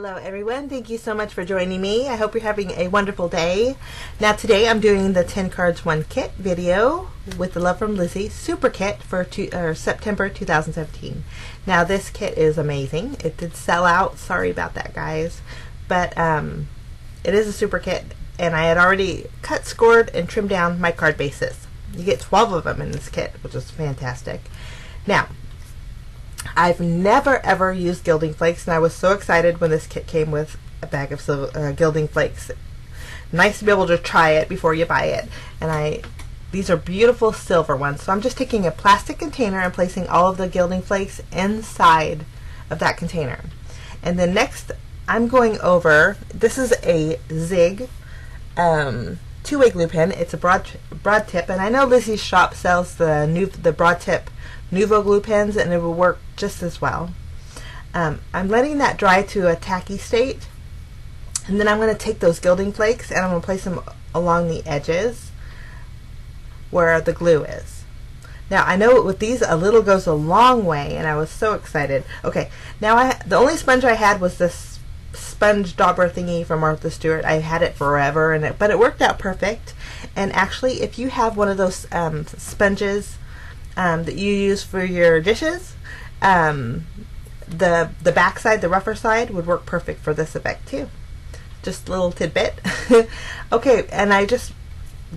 Hello everyone, thank you so much for joining me. I hope you're having a wonderful day. Now today I'm doing the 10 cards 1 kit video with the Love from Lizi super kit for September 2017. Now this kit is amazing. It did sell out, sorry about that guys, but it is a super kit and I had already cut, scored, and trimmed down my card bases. You get 12 of them in this kit, which is fantastic. Now I've never ever used gilding flakes, and I was so excited when this kit came with a bag of gilding flakes. Nice to be able to try it before you buy it. And these are beautiful silver ones. So I'm just taking a plastic container and placing all of the gilding flakes inside of that container. And then next I'm going over, this is a Zig two-way glue pen. It's a broad tip, and I know Lizi's shop sells the broad tip Nuvo glue pens, and it will work just as well. I'm letting that dry to a tacky state, and then I'm going to take those gilding flakes and I'm going to place them along the edges where the glue is. Now I know with these a little goes a long way, and I was so excited. Okay, now the only sponge I had was this sponge dauber thingy from Martha Stewart. I had it forever, but it worked out perfect. And actually, if you have one of those sponges that you use for your dishes, the back side, the rougher side, would work perfect for this effect too. Just a little tidbit. Okay, and I just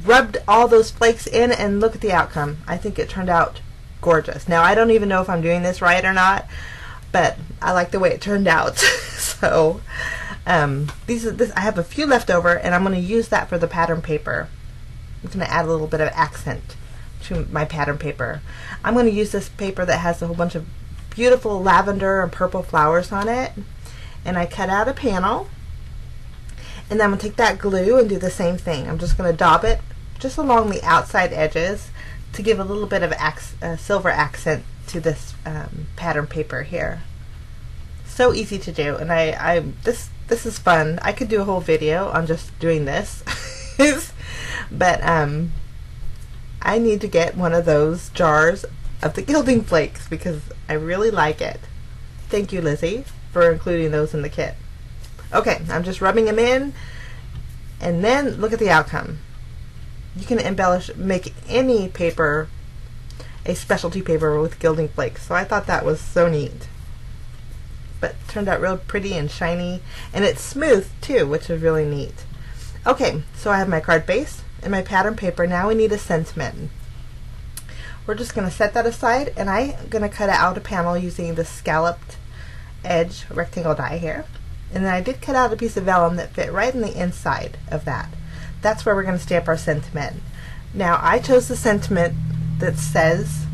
rubbed all those flakes in, and look at the outcome. I think it turned out gorgeous. Now I don't even know if I'm doing this right or not, but I like the way it turned out. So I have a few left over, and I'm going to use that for the pattern paper. I'm going to add a little bit of accent to my pattern paper. I'm going to use this paper that has a whole bunch of beautiful lavender and purple flowers on it, and I cut out a panel, and then I'm going to take that glue and do the same thing. I'm just going to daub it just along the outside edges to give a little bit of silver accent to this pattern paper here. So easy to do, and this is fun. I could do a whole video on just doing this but I need to get one of those jars of the gilding flakes because I really like it. Thank you, Lizi, for including those in the kit. Okay, I'm just rubbing them in, and then look at the outcome. You can make any paper a specialty paper with gilding flakes. So I thought that was so neat. But it turned out real pretty and shiny, and it's smooth too, which is really neat. Okay, so I have my card base and my pattern paper. Now we need a sentiment. We're just going to set that aside, and I'm going to cut out a panel using the scalloped edge rectangle die here. And then I did cut out a piece of vellum that fit right in the inside of that. That's where we're going to stamp our sentiment. Now I chose the sentiment that says,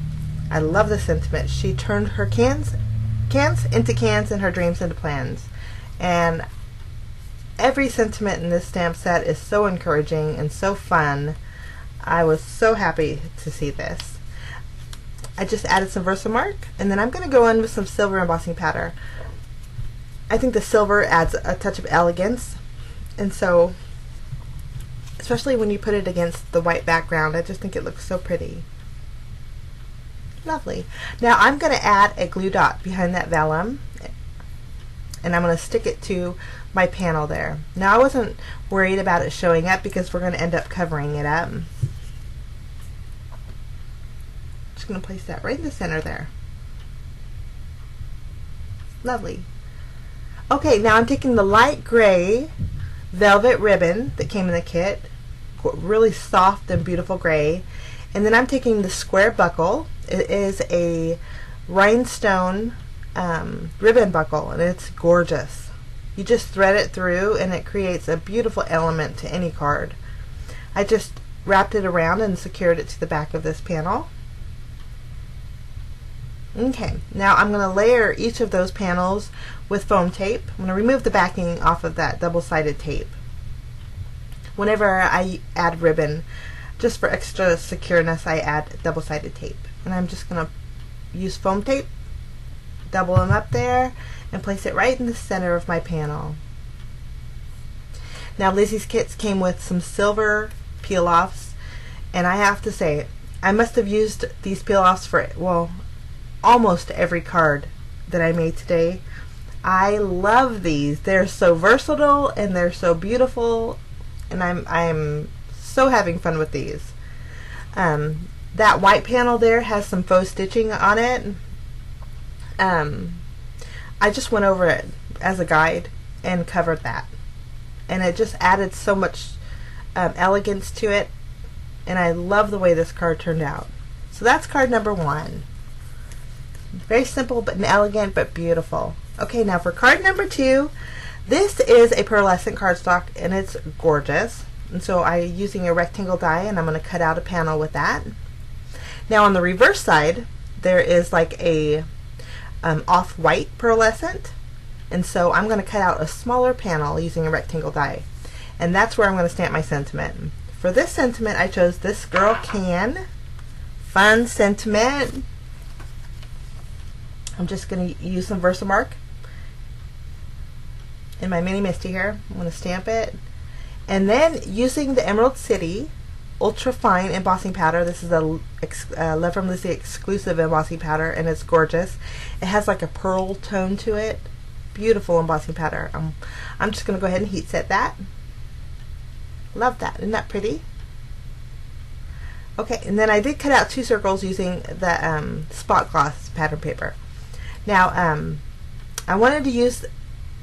I love the sentiment, she turned her cans into cans and her dreams into plans. And every sentiment in this stamp set is so encouraging and so fun. I was so happy to see this. I just added some Versamark, and then I'm going to go in with some silver embossing powder. I think the silver adds a touch of elegance, and so especially when you put it against the white background, I just think it looks so pretty. Lovely. Now I'm going to add a glue dot behind that vellum, and I'm going to stick it to my panel there. Now I wasn't worried about it showing up because we're going to end up covering it up. Just going to place that right in the center there. Lovely. Okay, now I'm taking the light gray velvet ribbon that came in the kit, really soft and beautiful gray, and then I'm taking the square buckle. It is a rhinestone ribbon buckle, and it's gorgeous. You just thread it through and it creates a beautiful element to any card. I just wrapped it around and secured it to the back of this panel. Okay, now I'm going to layer each of those panels with foam tape. I'm going to remove the backing off of that double-sided tape. Whenever I add ribbon, just for extra secureness, I add double-sided tape. And I'm just going to use foam tape, double them up there, and place it right in the center of my panel. Now Lizi's kits came with some silver peel-offs, and I have to say, I must have used these peel-offs for, well, almost every card that I made today. I love these. They're so versatile and they're so beautiful, and I'm so having fun with these. That white panel there has some faux stitching on it. I just went over it as a guide and covered that, and it just added so much elegance to it, and I love the way this card turned out. So that's card number 1. Very simple but elegant but beautiful. Okay, now for card number 2, this is a pearlescent cardstock and it's gorgeous. And so I'm using a rectangle die and I'm going to cut out a panel with that. Now on the reverse side, there is like a off-white pearlescent, and so I'm going to cut out a smaller panel using a rectangle die, and that's where I'm going to stamp my sentiment. For this sentiment, I chose This Girl Can. Fun sentiment. I'm just going to use some Versamark in my mini Misty here. I'm going to stamp it, and then using the Emerald City Ultra Fine Embossing Powder. This is a Love from Lizi exclusive embossing powder, and it's gorgeous. It has like a pearl tone to it. Beautiful embossing powder. I'm just going to go ahead and heat set that. Love that. Isn't that pretty? Okay, and then I did cut out 2 circles using the spot gloss pattern paper. Now, I wanted to use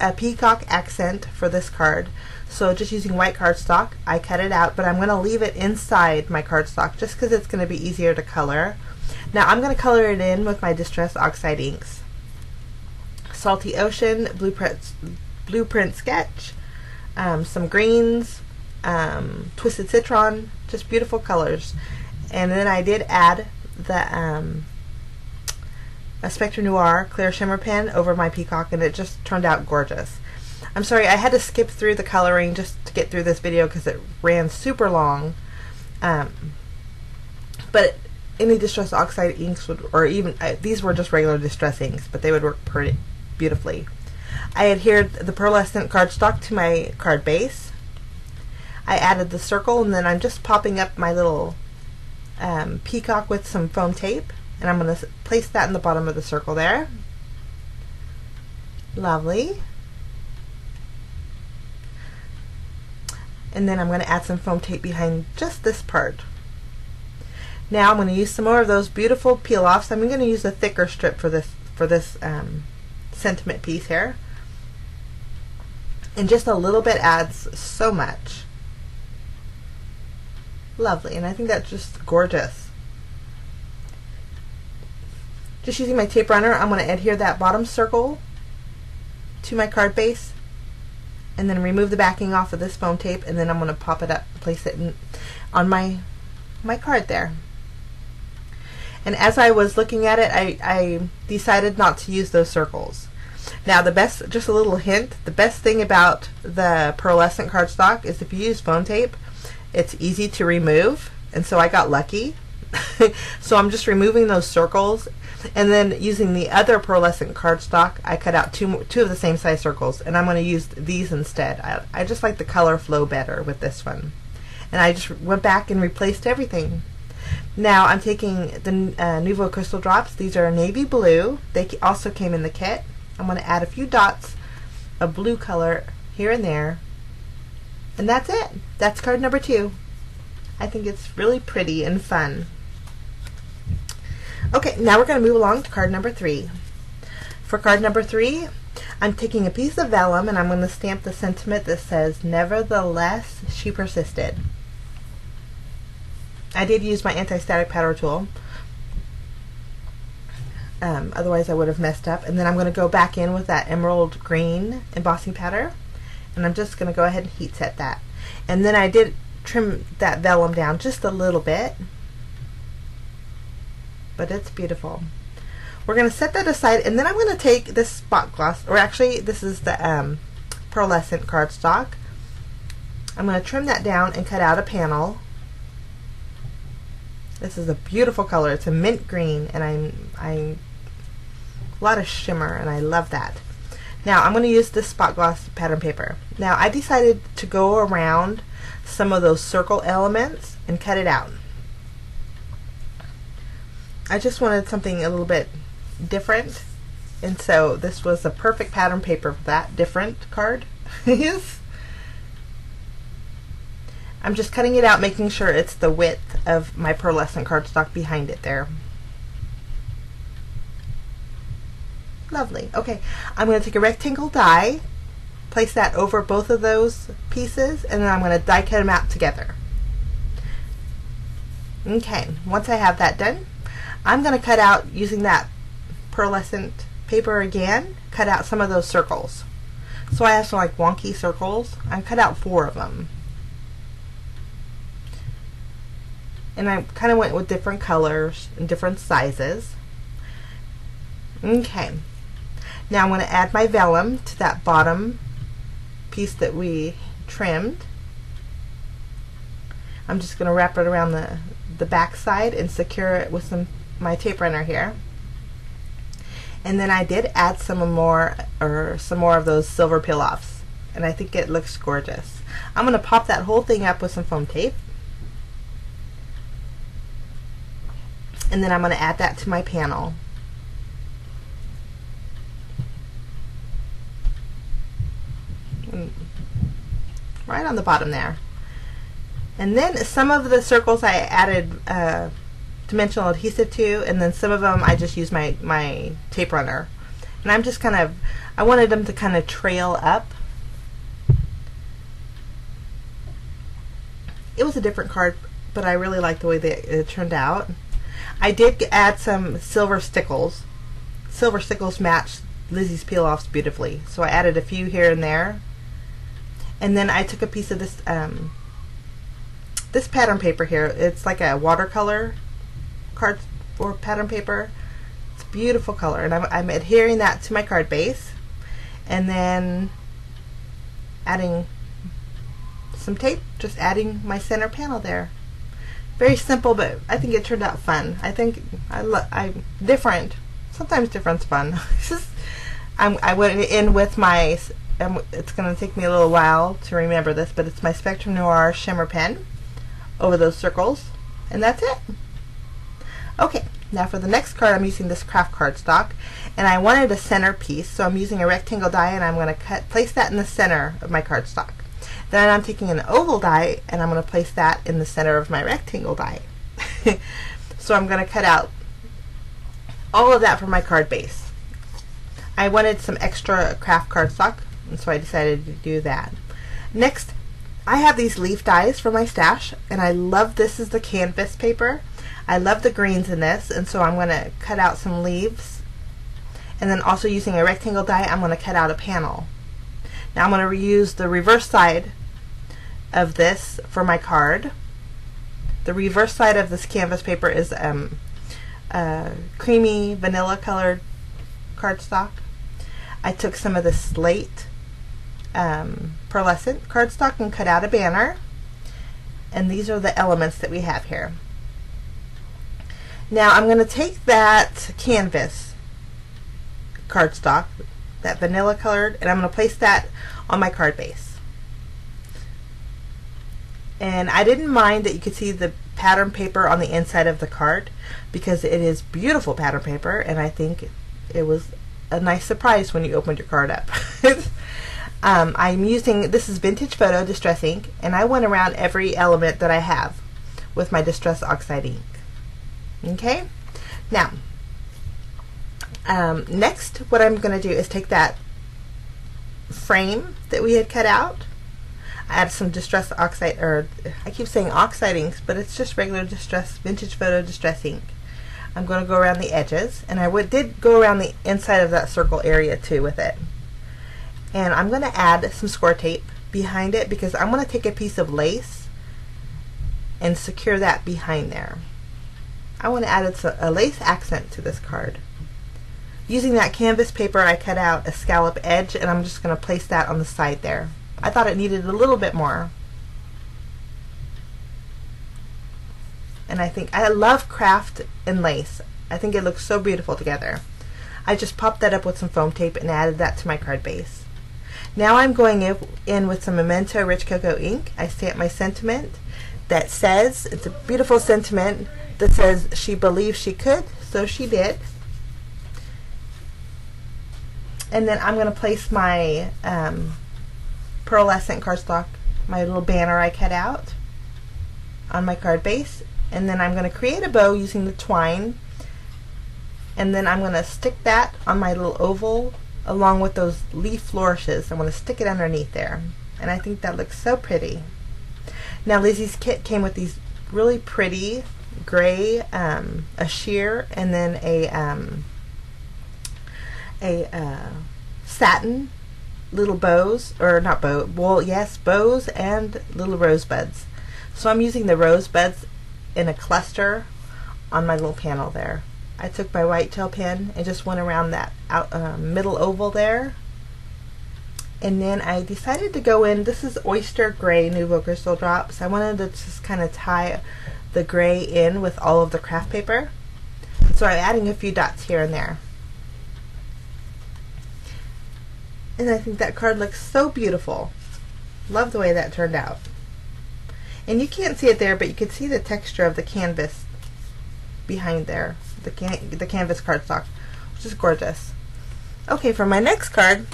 a peacock accent for this card, so just using white cardstock, I cut it out, but I'm going to leave it inside my cardstock just because it's going to be easier to color. Now I'm going to color it in with my Distress Oxide inks. Salty Ocean, Blueprint Sketch, some greens, Twisted Citron, just beautiful colors. And then I did add the a Spectre Noir Clear Shimmer pen over my peacock, and it just turned out gorgeous. I'm sorry, I had to skip through the coloring just to get through this video because it ran super long. But any Distress Oxide inks would, or even, these were just regular Distress inks, but they would work pretty beautifully. I adhered the pearlescent cardstock to my card base. I added the circle, and then I'm just popping up my little peacock with some foam tape, and I'm going to place that in the bottom of the circle there. Lovely. And then I'm going to add some foam tape behind just this part. Now I'm going to use some more of those beautiful peel-offs. I'm going to use a thicker strip for this sentiment piece here. And just a little bit adds so much. Lovely, and I think that's just gorgeous. Just using my tape runner, I'm going to adhere that bottom circle to my card base, and then remove the backing off of this foam tape, and then I'm going to pop it up, place it on my card there. And as I was looking at it, I decided not to use those circles. Now just a little hint, the best thing about the pearlescent cardstock is if you use foam tape, it's easy to remove, and so I got lucky. So I'm just removing those circles, and then using the other pearlescent cardstock, I cut out two of the same size circles, and I'm going to use these instead. I just like the color flow better with this one. And I just went back and replaced everything. Now I'm taking the Nouveau Crystal Drops. These are navy blue. They also came in the kit. I'm going to add a few dots of blue color here and there. And that's it. That's card number 2. I think it's really pretty and fun. Okay, now we're going to move along to card number 3. For card number 3, I'm taking a piece of vellum and I'm going to stamp the sentiment that says, "Nevertheless, she persisted." I did use my anti-static powder tool. Otherwise I would have messed up. And then I'm going to go back in with that emerald green embossing powder, and I'm just going to go ahead and heat set that. And then I did trim that vellum down just a little bit, but it's beautiful. We're going to set that aside, and then I'm going to take this spot gloss, or actually this is the pearlescent cardstock. I'm going to trim that down and cut out a panel. This is a beautiful color. It's a mint green, and I'm a lot of shimmer, and I love that. Now I'm going to use this spot gloss pattern paper. Now I decided to go around some of those circle elements and cut it out. I just wanted something a little bit different. And so this was a perfect pattern paper for that different card. Yes. I'm just cutting it out, making sure it's the width of my pearlescent cardstock behind it there. Lovely. Okay, I'm going to take a rectangle die, place that over both of those pieces, and then I'm going to die cut them out together. Okay, once I have that done, I'm going to cut out, using that pearlescent paper again, cut out some of those circles. So I have some like wonky circles. I cut out 4 of them. And I kind of went with different colors and different sizes. Okay. Now I'm going to add my vellum to that bottom piece that we trimmed. I'm just going to wrap it around the back side and secure it with my tape runner here. And then I did add some more of those silver peel-offs, and I think it looks gorgeous. I'm going to pop that whole thing up with some foam tape, and then I'm going to add that to my panel. Right on the bottom there. And then some of the circles I added dimensional adhesive to, and then some of them I just used my tape runner. And I'm just I wanted them to kind of trail up. It was a different card, but I really liked the way that it turned out. I did add some silver stickles. Silver stickles match Lizi's peel-offs beautifully, so I added a few here and there. And then I took a piece of this this pattern paper here. It's like a watercolor card or pattern paper. It's a beautiful color, and I'm adhering that to my card base, and then adding some tape, just adding my center panel there. Very simple, but I think it turned out fun. I think I'm different. Sometimes different's fun. I went in with my, it's going to take me a little while to remember this, but it's my Spectrum Noir shimmer pen over those circles, and that's it. Okay, now for the next card, I'm using this craft cardstock, and I wanted a center piece, so I'm using a rectangle die, and I'm going to place that in the center of my cardstock. Then I'm taking an oval die, and I'm going to place that in the center of my rectangle die. So I'm going to cut out all of that for my card base. I wanted some extra craft cardstock, and so I decided to do that. Next, I have these leaf dies from my stash, and I love this is the canvas paper. I love the greens in this, and so I'm going to cut out some leaves. And then also using a rectangle die, I'm going to cut out a panel. Now I'm going to reuse the reverse side of this for my card. The reverse side of this canvas paper is creamy vanilla colored cardstock. I took some of the slate pearlescent cardstock and cut out a banner, and these are the elements that we have here. Now I'm going to take that canvas cardstock, that vanilla colored, and I'm going to place that on my card base. And I didn't mind that you could see the pattern paper on the inside of the card, because it is beautiful pattern paper, and I think it was a nice surprise when you opened your card up. I'm using, this is Vintage Photo Distress ink, and I went around every element that I have with my Distress Oxide ink. Okay? Now, next what I'm going to do is take that frame that we had cut out, add some Distress Oxide, or I keep saying Oxide inks, but it's just regular Distress, Vintage Photo Distress ink. I'm going to go around the edges, and I did go around the inside of that circle area too with it. And I'm going to add some score tape behind it, because I'm going to take a piece of lace and secure that behind there. I want to add a lace accent to this card. Using that canvas paper, I cut out a scallop edge, and I'm just going to place that on the side there. I thought it needed a little bit more. And I think I love craft and lace. I think it looks so beautiful together. I just popped that up with some foam tape and added that to my card base. Now I'm going in with some Memento Rich Cocoa ink. I stamp my sentiment that says, it's a beautiful sentiment that says, she believed she could, so she did. And then I'm going to place my pearlescent cardstock, my little banner I cut out, on my card base. And then I'm going to create a bow using the twine. And then I'm going to stick that on my little oval along with those leaf flourishes. I'm going to stick it underneath there. And I think that looks so pretty. Now Lizi's kit came with these really pretty gray, a sheer, and then a satin little bows, or not bow, well, yes, bows and little rosebuds. So I'm using the rosebuds in a cluster on my little panel there. I took my white gel pen and just went around that middle oval there. And then I decided to go in, this is Oyster Gray Nouveau Crystal Drops. I wanted to just kind of tie the gray in with all of the craft paper. So I'm adding a few dots here and there. And I think that card looks so beautiful. Love the way that turned out. And you can't see it there, but you can see the texture of the canvas behind there. The canvas cardstock, which is gorgeous. Okay, for my next card,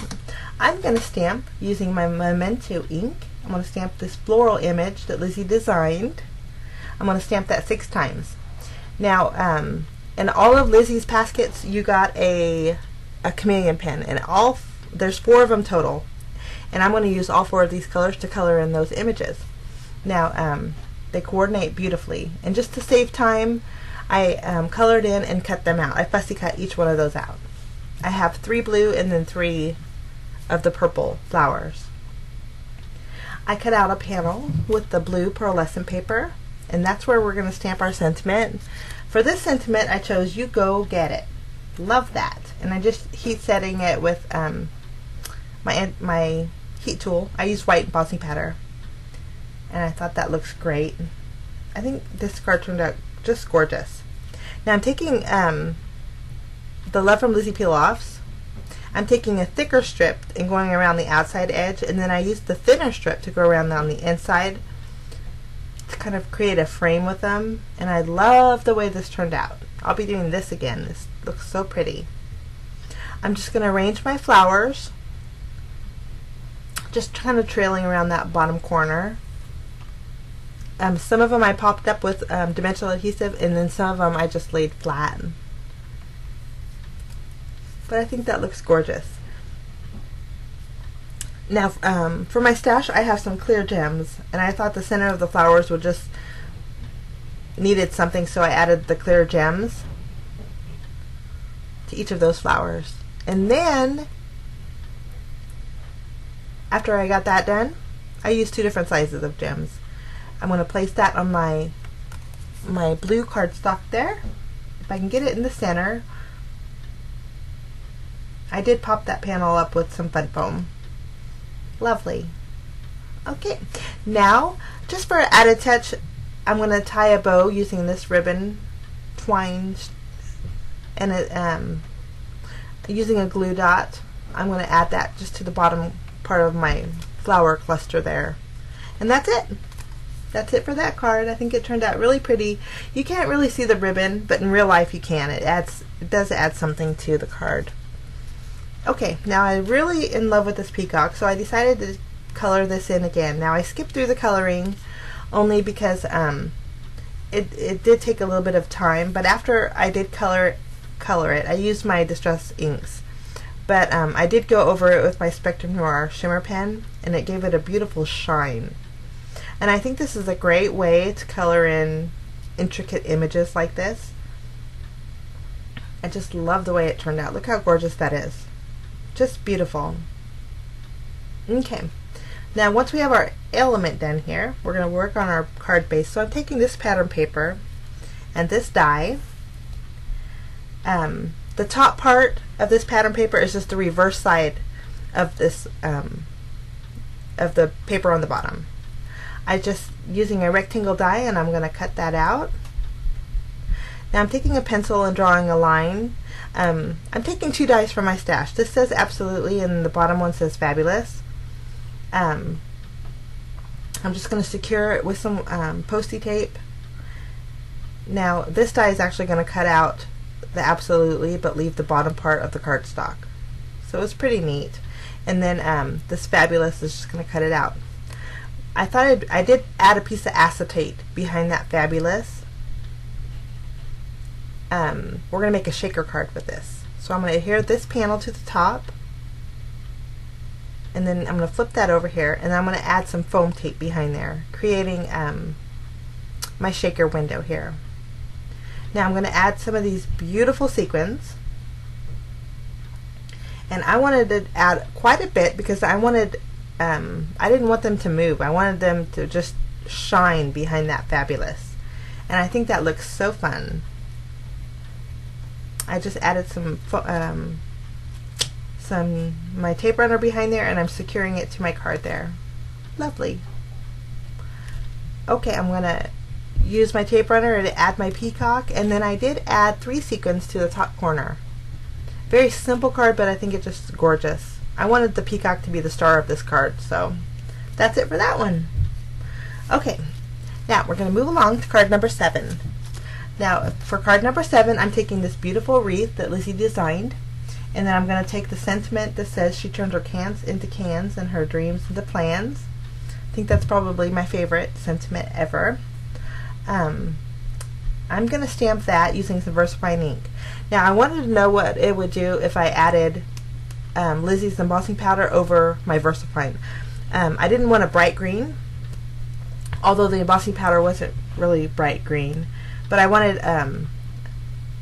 I'm going to stamp using my Memento ink. I'm going to stamp this floral image that Lizi designed. I'm going to stamp that 6 times. Now, in all of Lizi's paskets, you got a chameleon pen, and there's 4 of them total. And I'm going to use all 4 of these colors to color in those images. Now, they coordinate beautifully. And just to save time, I colored in and cut them out. I fussy cut each one of those out. I have 3 blue and then 3 of the purple flowers. I cut out a panel with the blue pearlescent paper, and that's where we're going to stamp our sentiment. For this sentiment, I chose "You Go Get It." Love that. And I just heat setting it with my heat tool. I use white embossing powder, and I thought that looks great. I think this card turned out just gorgeous. Now I'm taking the Love from Lizi peel-offs. I'm taking a thicker strip and going around the outside edge, and then I used the thinner strip to go around on the inside to kind of create a frame with them. And I love the way this turned out. I'll be doing this again. This looks so pretty. I'm just going to arrange my flowers, just kind of trailing around that bottom corner. Some of them I popped up with dimensional adhesive, and then some of them I just laid flat. But I think that looks gorgeous. Now, for my stash, I have some clear gems, and I thought the center of the flowers would just needed something, so I added the clear gems to each of those flowers. And then, after I got that done, I used 2 different sizes of gems. I'm going to place that on my blue cardstock there. If I can get it in the center. I did pop that panel up with some fun foam. Lovely. Okay, now just for an added touch, I'm going to tie a bow using this ribbon twine, and using a glue dot. I'm going to add that just to the bottom part of my flower cluster there. And that's it. That's it for that card. I think it turned out really pretty. You can't really see the ribbon, but in real life you can. It does add something to the card. Okay, now I'm really in love with this peacock, so I decided to color this in again. Now I skipped through the coloring only because it did take a little bit of time, but after I did color it, I used my Distress inks. But I did go over it with my Spectrum Noir shimmer pen, and it gave it a beautiful shine. And I think this is a great way to color in intricate images like this. I just love the way it turned out. Look how gorgeous that is. Just beautiful. Okay, now once we have our element done here, we're going to work on our card base. So I'm taking this pattern paper and this die. The top part of this pattern paper is just the reverse side of this of the paper on the bottom. I just using a rectangle die, and I'm going to cut that out. Now I'm taking a pencil and drawing a line. I'm taking 2 dies from my stash. This says Absolutely, and the bottom one says Fabulous. I'm just going to secure it with some Post-it tape. Now this die is actually going to cut out the Absolutely, but leave the bottom part of the cardstock. So it was pretty neat. And then this Fabulous is just going to cut it out. I thought I did add a piece of acetate behind that Fabulous. We're going to make a shaker card with this. So I'm going to adhere this panel to the top, and then I'm going to flip that over here, and I'm going to add some foam tape behind there, creating my shaker window here. Now I'm going to add some of these beautiful sequins, and I wanted to add quite a bit because I didn't want them to move. I wanted them to just shine behind that Fabulous, and I think that looks so fun. I just added my tape runner behind there, and I'm securing it to my card there. Lovely. Okay, I'm gonna use my tape runner to add my peacock, and then I did add 3 sequins to the top corner. Very simple card, but I think it's just gorgeous. I wanted the peacock to be the star of this card, so that's it for that one. Okay, now we're gonna move along to card number 7. Now, for card number 7, I'm taking this beautiful wreath that Lizi designed, and then I'm going to take the sentiment that says she turned her cans into cans and her dreams into plans. I think that's probably my favorite sentiment ever. I'm going to stamp that using some VersaFine ink. Now, I wanted to know what it would do if I added Lizi's embossing powder over my VersaFine. I didn't want a bright green, although the embossing powder wasn't really bright green. But I wanted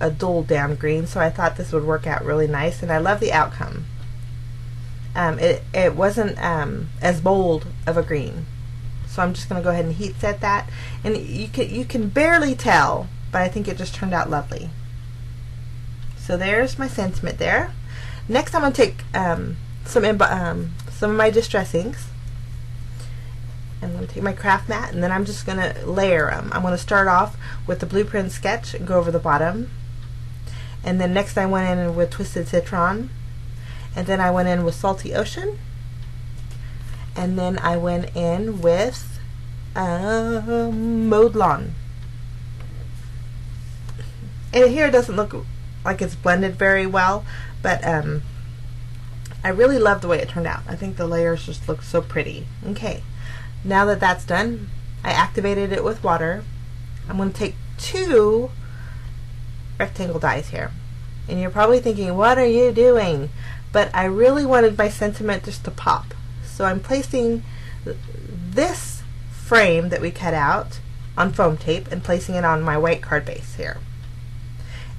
a dull down green, so I thought this would work out really nice, and I love the outcome. It wasn't as bold of a green, so I'm just going to go ahead and heat set that, and you can barely tell, but I think it just turned out lovely. So there's my sentiment there. Next, I'm going to take some of my distress inks. I'm going to take my craft mat, and then I'm just going to layer them. I'm going to start off with the blueprint sketch and go over the bottom. And then next I went in with Twisted Citron. And then I went in with Salty Ocean. And then I went in with Mowed Lawn. And here it doesn't look like it's blended very well, but I really love the way it turned out. I think the layers just look so pretty. Okay. Now that that's done, I activated it with water. I'm going to take 2 rectangle dies here. And you're probably thinking, what are you doing? But I really wanted my sentiment just to pop. So I'm placing this frame that we cut out on foam tape and placing it on my white card base here.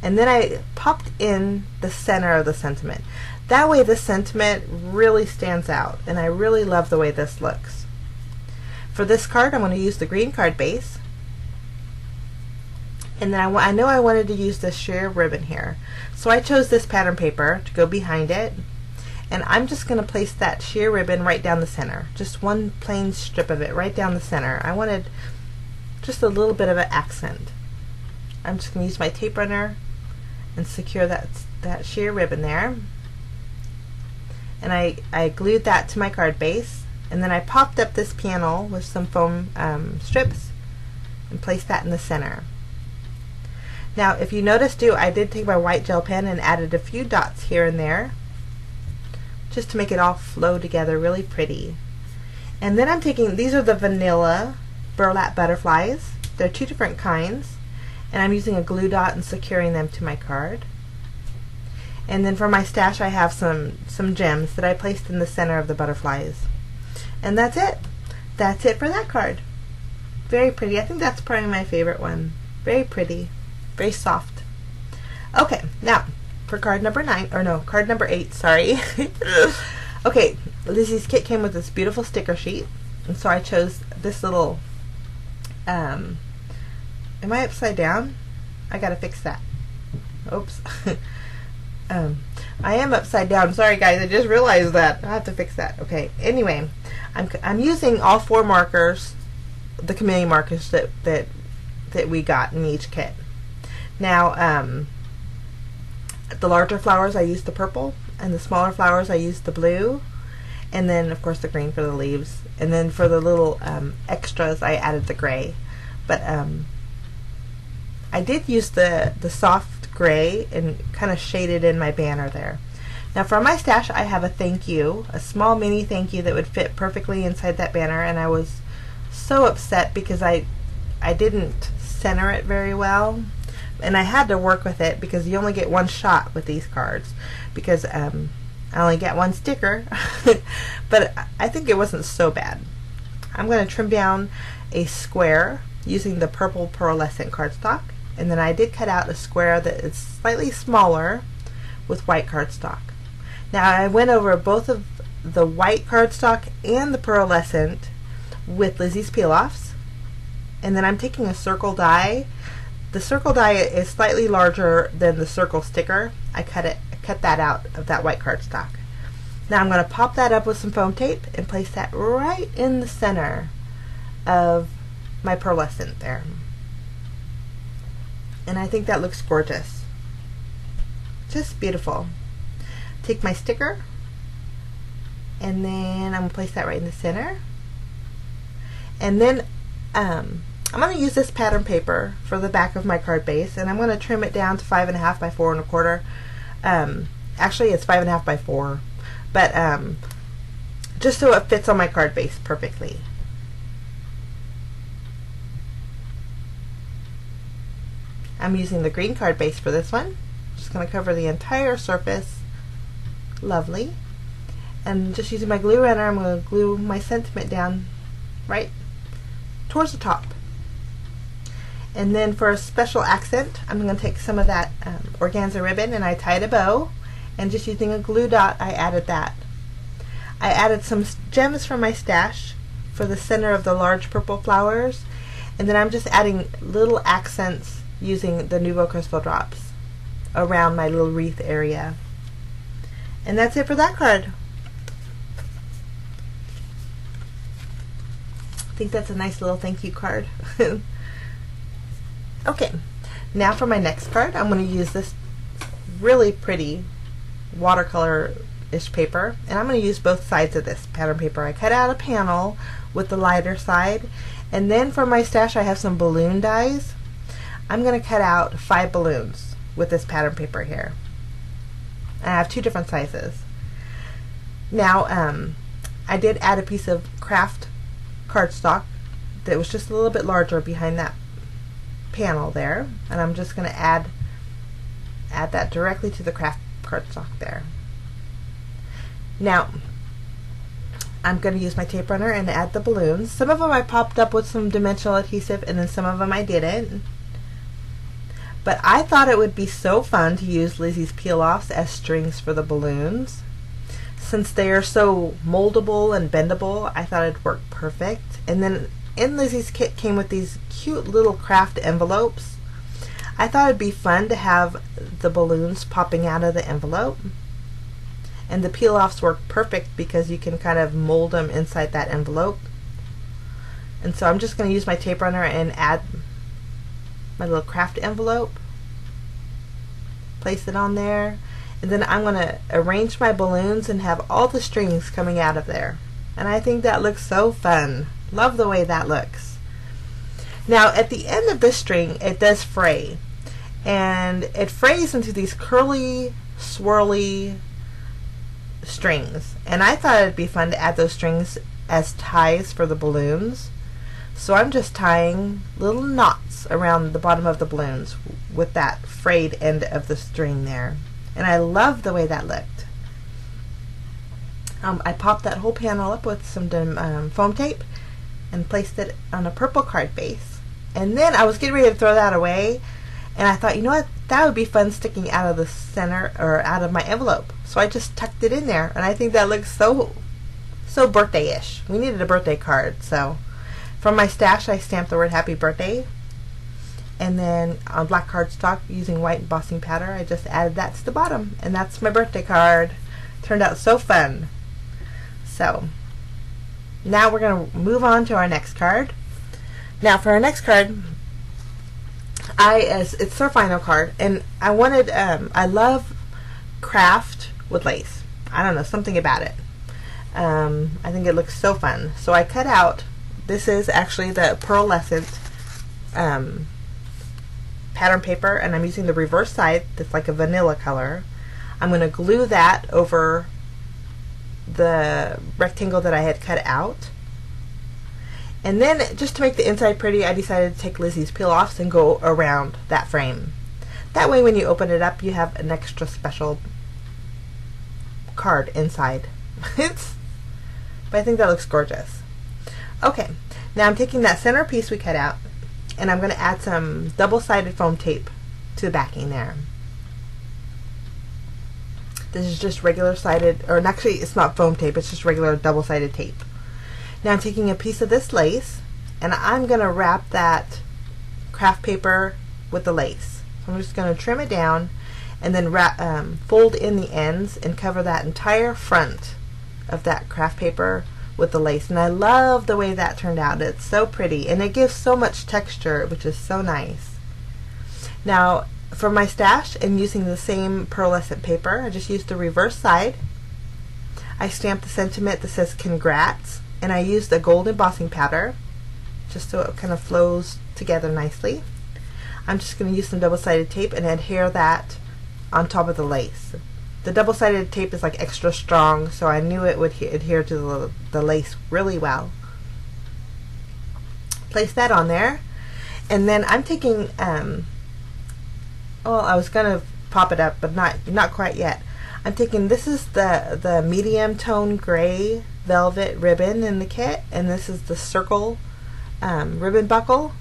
And then I popped in the center of the sentiment. That way the sentiment really stands out, and I really love the way this looks. For this card, I'm going to use the green card base, and then I know I wanted to use this sheer ribbon here, so I chose this pattern paper to go behind it, and I'm just going to place that sheer ribbon right down the center, just one plain strip of it right down the center. I wanted just a little bit of an accent. I'm just going to use my tape runner and secure that sheer ribbon there, and I glued that to my card base. And then I popped up this panel with some foam strips and placed that in the center. Now, if you notice too, I did take my white gel pen and added a few dots here and there just to make it all flow together really pretty. And then I'm taking, these are the vanilla burlap butterflies. They're 2 different kinds, and I'm using a glue dot and securing them to my card. And then for my stash, I have some gems that I placed in the center of the butterflies. And that's it. That's it for that card. Very pretty. I think that's probably my favorite one. Very pretty. Very soft. Okay, now for card number 8, sorry. Okay, Lizi's kit came with this beautiful sticker sheet, and so I chose this little, am I upside down? I gotta fix that. Oops. I am upside down. Sorry guys, I just realized that. I have to fix that. Okay, anyway, I'm using all 4 markers, the chameleon markers that we got in each kit. Now, the larger flowers I used the purple, and the smaller flowers I used the blue, and then of course the green for the leaves, and then for the little extras I added the gray. But I did use the soft gray and kind of shaded in my banner there. Now for my stash, I have a thank you, a small mini thank you that would fit perfectly inside that banner, and I was so upset because I didn't center it very well, and I had to work with it because you only get one shot with these cards because I only get one sticker. But I think it wasn't so bad. I'm going to trim down a square using the purple pearlescent cardstock, and then I did cut out a square that is slightly smaller with white cardstock. Now I went over both of the white cardstock and the pearlescent with Lizi's peel-offs, and then I'm taking a circle die. The circle die is slightly larger than the circle sticker. I cut that out of that white cardstock. Now I'm going to pop that up with some foam tape and place that right in the center of my pearlescent there. And I think that looks gorgeous. Just beautiful. Take my sticker, and then I'm going to place that right in the center. And then I'm going to use this pattern paper for the back of my card base, and I'm going to trim it down to 5.5 by 4 1/4. Actually, it's 5.5 by 4, but just so it fits on my card base perfectly. I'm using the green card base for this one. Just going to cover the entire surface. Lovely. And just using my glue runner, I'm going to glue my sentiment down right towards the top. And then for a special accent, I'm going to take some of that organza ribbon, and I tied a bow, and just using a glue dot, I added that. I added some gems from my stash for the center of the large purple flowers, and then I'm just adding little accents using the Nuvo Crystal Drops around my little wreath area. And that's it for that card. I think that's a nice little thank you card. Okay, now for my next card, I'm going to use this really pretty watercolor-ish paper, and I'm going to use both sides of this pattern paper. I cut out a panel with the lighter side, and then for my stash I have some balloon dies. I'm going to cut out 5 balloons with this pattern paper here. And I have 2 different sizes. Now, I did add a piece of craft cardstock that was just a little bit larger behind that panel there, and I'm just going to add that directly to the craft cardstock there. Now, I'm going to use my tape runner and add the balloons. Some of them I popped up with some dimensional adhesive, and then some of them I didn't. But I thought it would be so fun to use Lizi's peel-offs as strings for the balloons. Since they are so moldable and bendable, I thought it'd work perfect. And then in Lizi's kit came with these cute little craft envelopes. I thought it'd be fun to have the balloons popping out of the envelope. And the peel-offs work perfect because you can kind of mold them inside that envelope. And so I'm just going to use my tape runner and add my little craft envelope, place it on there, and then I'm going to arrange my balloons and have all the strings coming out of there. And I think that looks so fun. Love the way that looks. Now at the end of this string it does fray, and it frays into these curly, swirly strings, and I thought it'd be fun to add those strings as ties for the balloons. So I'm just tying little knots around the bottom of the balloons with that frayed end of the string there. And I love the way that looked. I popped that whole panel up with some foam tape and placed it on a purple card base. And then I was getting ready to throw that away, and I thought, you know what, that would be fun sticking out of the center or out of my envelope. So I just tucked it in there, and I think that looks so birthday-ish. We needed a birthday card, so from my stash I stamped the word happy birthday, and then on black cardstock using white embossing powder I just added that to the bottom, and that's my birthday card. Turned out so fun. So now we're going to move on to our next card. Now for our next card, it's our final card, and I wanted I love craft with lace. I don't know, something about it. I think it looks so fun. So I cut out, this is actually the pearlescent pattern paper, and I'm using the reverse side that's like a vanilla color. I'm going to glue that over the rectangle that I had cut out. And then, just to make the inside pretty, I decided to take Lizi's peel-offs and go around that frame. That way when you open it up, you have an extra special card inside. But I think that looks gorgeous. Okay, now I'm taking that center piece we cut out, and I'm going to add some double-sided foam tape to the backing there. This is just regular sided, or actually it's not foam tape, it's just regular double-sided tape. Now I'm taking a piece of this lace, and I'm going to wrap that craft paper with the lace. So I'm just going to trim it down and then fold in the ends and cover that entire front of that craft paper with the lace. And I love the way that turned out. It's so pretty, and it gives so much texture, which is so nice. Now for my stash, and using the same pearlescent paper, I just used the reverse side. I stamped the sentiment that says congrats, and I used a gold embossing powder just so it kind of flows together nicely. I'm just going to use some double-sided tape and adhere that on top of the lace. The double-sided tape is like extra strong, so I knew it would adhere to the lace really well. Place that on there, and then I'm taking well, I was gonna pop it up, but not quite yet. I'm taking, this is the medium tone gray velvet ribbon in the kit, and this is the circle ribbon buckle.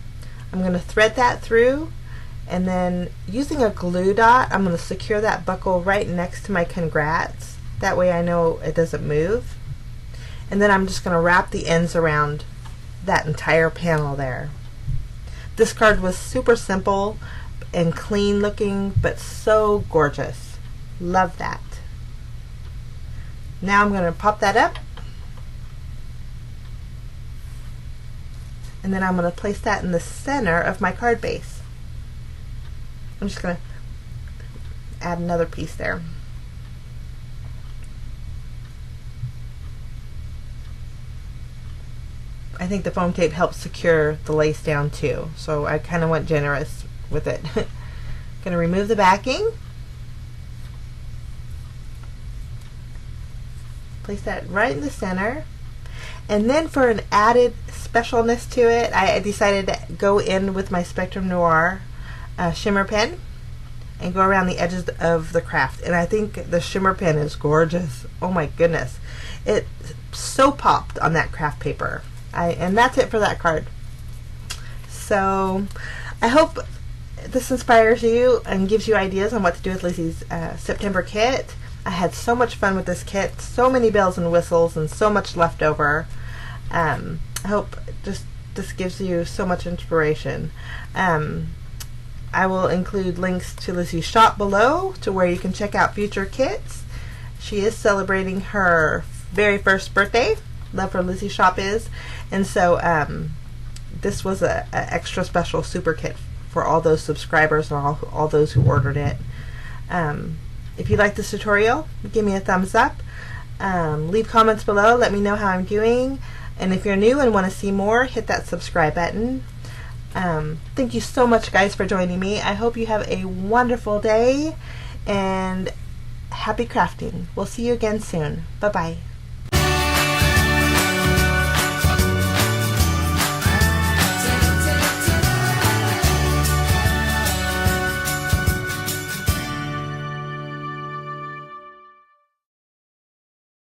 I'm going to thread that through, and then using a glue dot, I'm going to secure that buckle right next to my congrats. That way I know it doesn't move. And then I'm just going to wrap the ends around that entire panel there. This card was super simple and clean looking, but so gorgeous. Love that. Now I'm going to pop that up, and then I'm going to place that in the center of my card base. I'm just going to add another piece there. I think the foam tape helps secure the lace down too, so I kind of went generous with it. Going to remove the backing. Place that right in the center. And then for an added specialness to it, I decided to go in with my Spectrum Noir shimmer pen and go around the edges of the craft. And I think the shimmer pen is gorgeous. Oh my goodness. It so popped on that craft paper. And that's it for that card. So I hope this inspires you and gives you ideas on what to do with Lizi's September kit. I had so much fun with this kit, so many bells and whistles, and so much left over. I hope this gives you so much inspiration. I will include links to Lizi's shop below to where you can check out future kits. She is celebrating her very first birthday. Love her Lizi shop is. And so this was a extra special super kit for all those subscribers and all those who ordered it. If you like this tutorial, give me a thumbs up. Leave comments below. Let me know how I'm doing. And if you're new and want to see more, hit that subscribe button. Thank you so much, guys, for joining me. I hope you have a wonderful day and happy crafting. We'll see you again soon. Bye-bye.